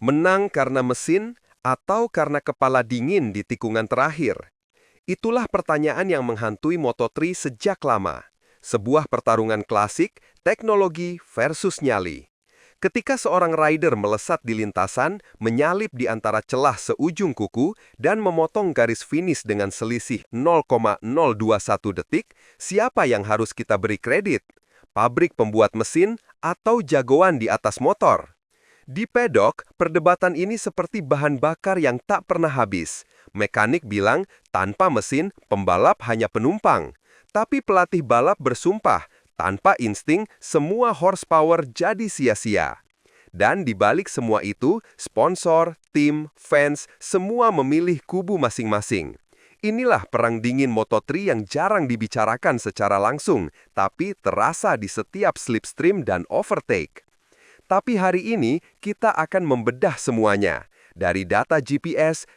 Menang karena mesin atau karena kepala dingin di tikungan terakhir? Itulah pertanyaan yang menghantui Moto3 sejak lama. Sebuah pertarungan klasik, teknologi versus nyali. Ketika seorang rider melesat di lintasan, menyalip di antara celah seujung kuku, dan memotong garis finish dengan selisih 0,021 detik, siapa yang harus kita beri kredit? Pabrik pembuat mesin atau jagoan di atas motor? Di pedok, perdebatan ini seperti bahan bakar yang tak pernah habis. Mekanik bilang, tanpa mesin, pembalap hanya penumpang. Tapi pelatih balap bersumpah, tanpa insting, semua horsepower jadi sia-sia. Dan di balik semua itu, sponsor, tim, fans, semua memilih kubu masing-masing. Inilah perang dingin Moto3 yang jarang dibicarakan secara langsung, tapi terasa di setiap slipstream dan overtake. Tapi hari ini kita akan membedah semuanya. Dari data GPS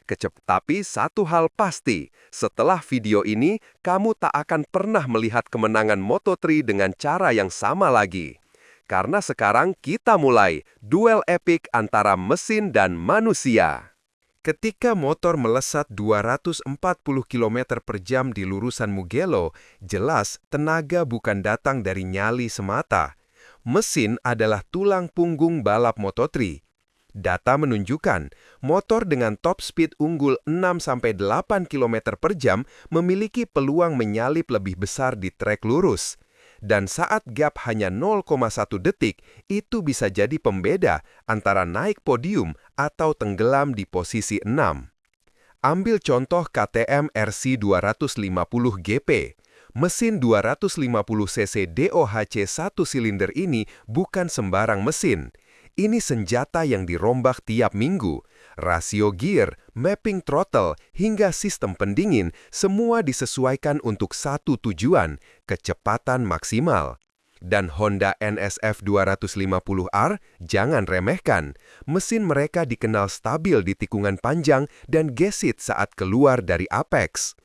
tapi satu hal pasti, setelah video ini, kamu tak akan pernah melihat kemenangan Moto3 dengan cara yang sama lagi. Karena sekarang kita mulai duel epik antara mesin dan manusia. Ketika motor melesat 240 km per jam di lurusan Mugello, jelas tenaga bukan datang dari nyali semata. Mesin adalah tulang punggung balap Moto3. Data menunjukkan, motor dengan top speed unggul 6-8 km per jam memiliki peluang menyalip lebih besar di trek lurus. Dan saat gap hanya 0,1 detik, itu bisa jadi pembeda antara naik podium atau tenggelam di posisi 6. Ambil contoh KTM RC 250 GP. Mesin 250 cc DOHC 1 silinder ini bukan sembarang mesin. Ini senjata yang dirombak tiap minggu. Rasio gear, mapping throttle, hingga sistem pendingin semua disesuaikan untuk satu tujuan, kecepatan maksimal. Dan Honda NSF 250R jangan remehkan. Mesin mereka dikenal stabil di tikungan panjang dan gesit saat keluar dari apex.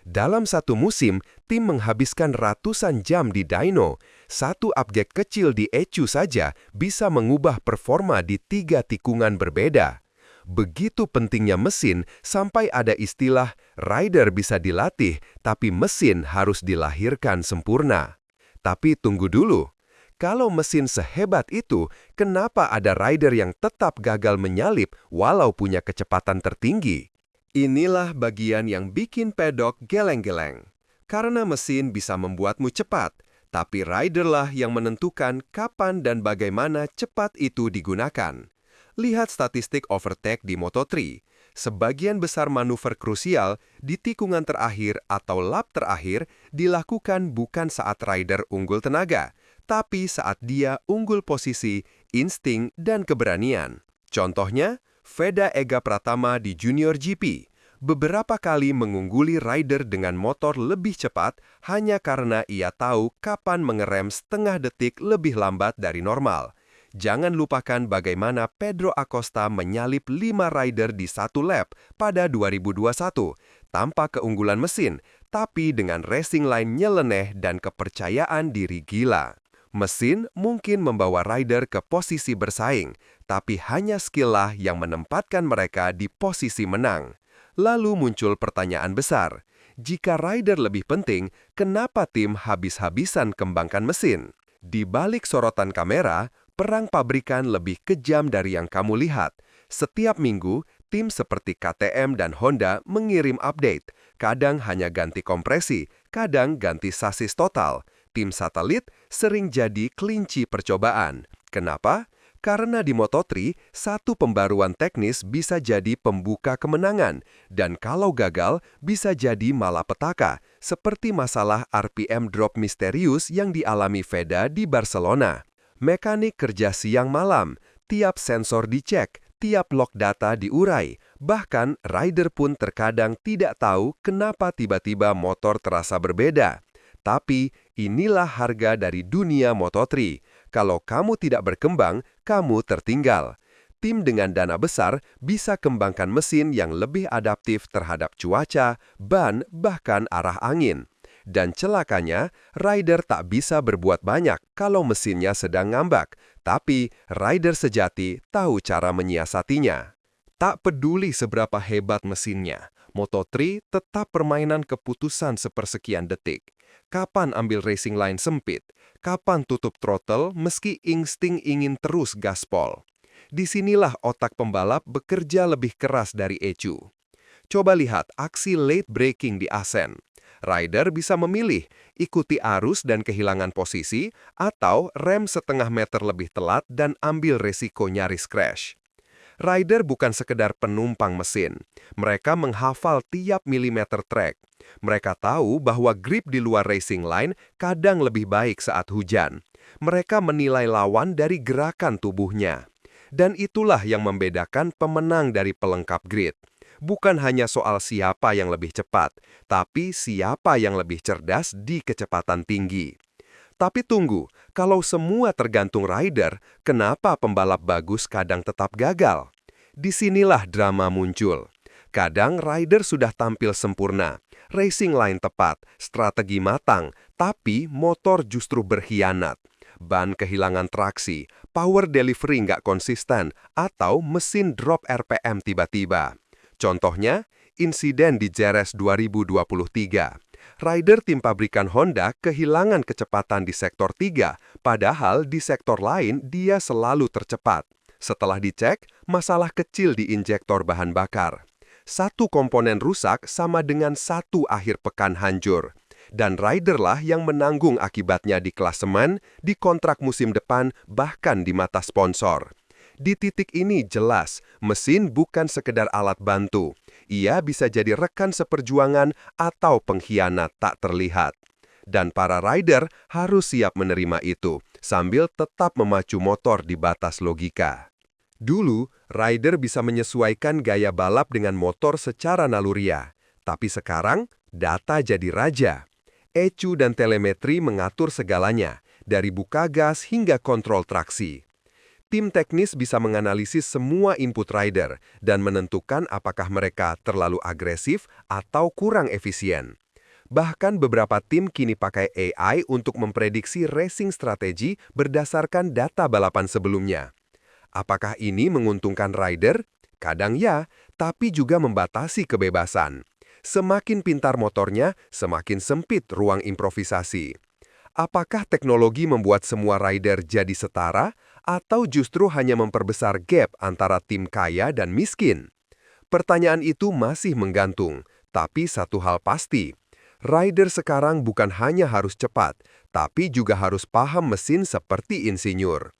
Dalam satu musim, tim menghabiskan ratusan jam di dyno. Satu upgrade kecil di ECU saja bisa mengubah performa di 3 tikungan berbeda. Begitu pentingnya mesin sampai ada istilah rider bisa dilatih, tapi mesin harus dilahirkan sempurna. Tapi tunggu dulu, kalau mesin sehebat itu, kenapa ada rider yang tetap gagal menyalip walau punya kecepatan tertinggi? Inilah bagian yang bikin pedok geleng-geleng. Karena mesin bisa membuatmu cepat, tapi riderlah yang menentukan kapan dan bagaimana cepat itu digunakan. Lihat statistik overtake di Moto3. Sebagian besar manuver krusial di tikungan terakhir atau lap terakhir dilakukan bukan saat rider unggul tenaga, tapi saat dia unggul posisi, insting, dan keberanian. Contohnya, Veda Ega Pratama di Junior GP. Beberapa kali mengungguli rider dengan motor lebih cepat hanya karena ia tahu kapan mengerem setengah detik lebih lambat dari normal. Jangan lupakan bagaimana Pedro Acosta menyalip 5 rider di satu lap pada 2021 tanpa keunggulan mesin, tapi dengan racing line nyeleneh dan kepercayaan diri gila. Mesin mungkin membawa rider ke posisi bersaing, tapi hanya skill-lah yang menempatkan mereka di posisi menang. Lalu muncul pertanyaan besar, jika rider lebih penting, kenapa tim habis-habisan kembangkan mesin? Di balik sorotan kamera, perang pabrikan lebih kejam dari yang kamu lihat. Setiap minggu, tim seperti KTM dan Honda mengirim update. Kadang hanya ganti kompresi, kadang ganti sasis total. Tim satelit sering jadi kelinci percobaan. Kenapa? Karena di Moto3, satu pembaruan teknis bisa jadi pembuka kemenangan. Dan kalau gagal, bisa jadi malapetaka, seperti masalah RPM drop misterius yang dialami Veda di Barcelona. Mekanik kerja siang malam, tiap sensor dicek, tiap log data diurai, bahkan rider pun terkadang tidak tahu kenapa tiba-tiba motor terasa berbeda. Tapi inilah harga dari dunia Moto3. Kalau kamu tidak berkembang, kamu tertinggal. Tim dengan dana besar bisa kembangkan mesin yang lebih adaptif terhadap cuaca, ban, bahkan arah angin. Dan celakanya, rider tak bisa berbuat banyak kalau mesinnya sedang ngambak. Tapi, rider sejati tahu cara menyiasatinya. Tak peduli seberapa hebat mesinnya, Moto3 tetap permainan keputusan sepersekian detik. Kapan ambil racing line sempit, kapan tutup throttle meski insting ingin terus gaspol. Disinilah otak pembalap bekerja lebih keras dari ECU. Coba lihat aksi late braking di Asen. Rider bisa memilih ikuti arus dan kehilangan posisi atau rem setengah meter lebih telat dan ambil resiko nyaris crash. Rider bukan sekedar penumpang mesin. Mereka menghafal tiap milimeter track. Mereka tahu bahwa grip di luar racing line kadang lebih baik saat hujan. Mereka menilai lawan dari gerakan tubuhnya. Dan itulah yang membedakan pemenang dari pelengkap grid. Bukan hanya soal siapa yang lebih cepat, tapi siapa yang lebih cerdas di kecepatan tinggi. Tapi tunggu, kalau semua tergantung rider, kenapa pembalap bagus kadang tetap gagal? Disinilah drama muncul. Kadang rider sudah tampil sempurna, racing line tepat, strategi matang, tapi motor justru berkhianat. Ban kehilangan traksi, power delivery nggak konsisten, atau mesin drop RPM tiba-tiba. Contohnya, insiden di Jerez 2023. Rider tim pabrikan Honda kehilangan kecepatan di sektor 3, padahal di sektor lain dia selalu tercepat. Setelah dicek, masalah kecil di injektor bahan bakar. Satu komponen rusak sama dengan satu akhir pekan hancur. Dan riderlah yang menanggung akibatnya di klasemen, di kontrak musim depan, bahkan di mata sponsor. Di titik ini jelas, mesin bukan sekedar alat bantu. Ia bisa jadi rekan seperjuangan atau pengkhianat tak terlihat. Dan para rider harus siap menerima itu, sambil tetap memacu motor di batas logika. Dulu, rider bisa menyesuaikan gaya balap dengan motor secara naluriah. Tapi sekarang, data jadi raja. ECU dan telemetri mengatur segalanya, dari buka gas hingga kontrol traksi. Tim teknis bisa menganalisis semua input rider dan menentukan apakah mereka terlalu agresif atau kurang efisien. Bahkan beberapa tim kini pakai AI untuk memprediksi racing strategi berdasarkan data balapan sebelumnya. Apakah ini menguntungkan rider? Kadang ya, tapi juga membatasi kebebasan. Semakin pintar motornya, semakin sempit ruang improvisasi. Apakah teknologi membuat semua rider jadi setara, atau justru hanya memperbesar gap antara tim kaya dan miskin? Pertanyaan itu masih menggantung, tapi satu hal pasti. Rider sekarang bukan hanya harus cepat, tapi juga harus paham mesin seperti insinyur.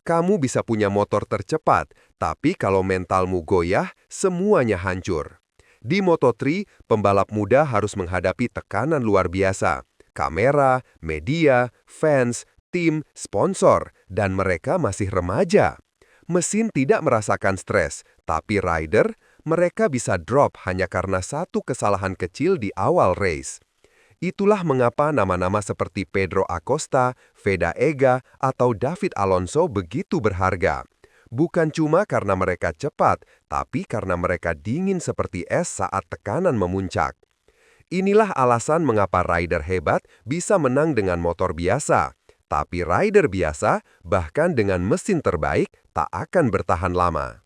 Kamu bisa punya motor tercepat, tapi kalau mentalmu goyah, semuanya hancur. Di Moto3, pembalap muda harus menghadapi tekanan luar biasa. Kamera, media, fans, tim, sponsor, dan mereka masih remaja. Mesin tidak merasakan stres, tapi rider, mereka bisa drop hanya karena satu kesalahan kecil di awal race. Itulah mengapa nama-nama seperti Pedro Acosta, Veda Ega, atau David Alonso begitu berharga. Bukan cuma karena mereka cepat, tapi karena mereka dingin seperti es saat tekanan memuncak. Inilah alasan mengapa rider hebat bisa menang dengan motor biasa. Tapi rider biasa, bahkan dengan mesin terbaik, tak akan bertahan lama.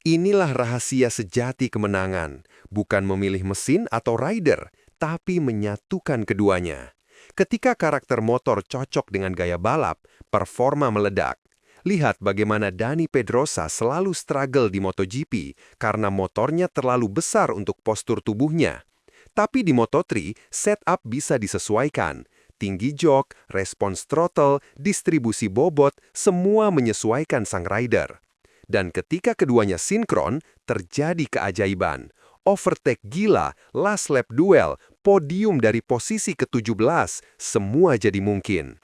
Inilah rahasia sejati kemenangan, bukan memilih mesin atau rider, tapi menyatukan keduanya. Ketika karakter motor cocok dengan gaya balap, performa meledak. Lihat bagaimana Dani Pedrosa selalu struggle di MotoGP karena motornya terlalu besar untuk postur tubuhnya. Tapi di Moto3, setup bisa disesuaikan. Tinggi jok, respons throttle, distribusi bobot, semua menyesuaikan sang rider. Dan ketika keduanya sinkron, terjadi keajaiban. Overtake gila, last lap duel, podium dari posisi ke-17, semua jadi mungkin.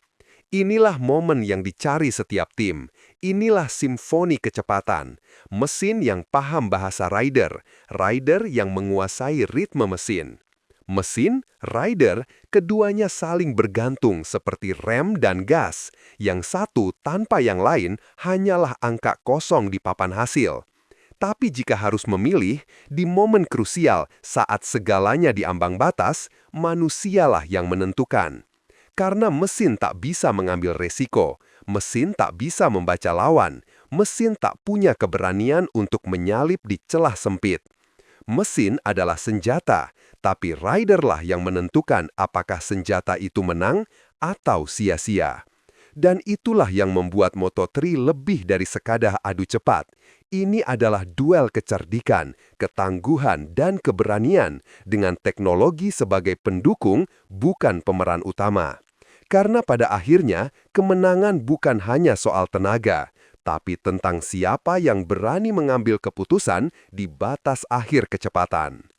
Inilah momen yang dicari setiap tim. Inilah simfoni kecepatan. Mesin yang paham bahasa rider, rider yang menguasai ritme mesin. Mesin, rider, keduanya saling bergantung seperti rem dan gas. Yang satu tanpa yang lain hanyalah angka kosong di papan hasil. Tapi jika harus memilih, di momen krusial saat segalanya diambang batas, manusialah yang menentukan. Karena mesin tak bisa mengambil resiko, Mesin tak bisa membaca lawan. Mesin tak punya keberanian untuk menyalip di celah sempit. Mesin adalah senjata, tapi riderlah yang menentukan apakah senjata itu menang atau sia-sia. Dan itulah yang membuat Moto3 lebih dari sekadar adu cepat. Ini adalah duel kecerdikan, ketangguhan, dan keberanian dengan teknologi sebagai pendukung, bukan pemeran utama. Karena pada akhirnya, kemenangan bukan hanya soal tenaga, tapi tentang siapa yang berani mengambil keputusan di batas akhir kecepatan.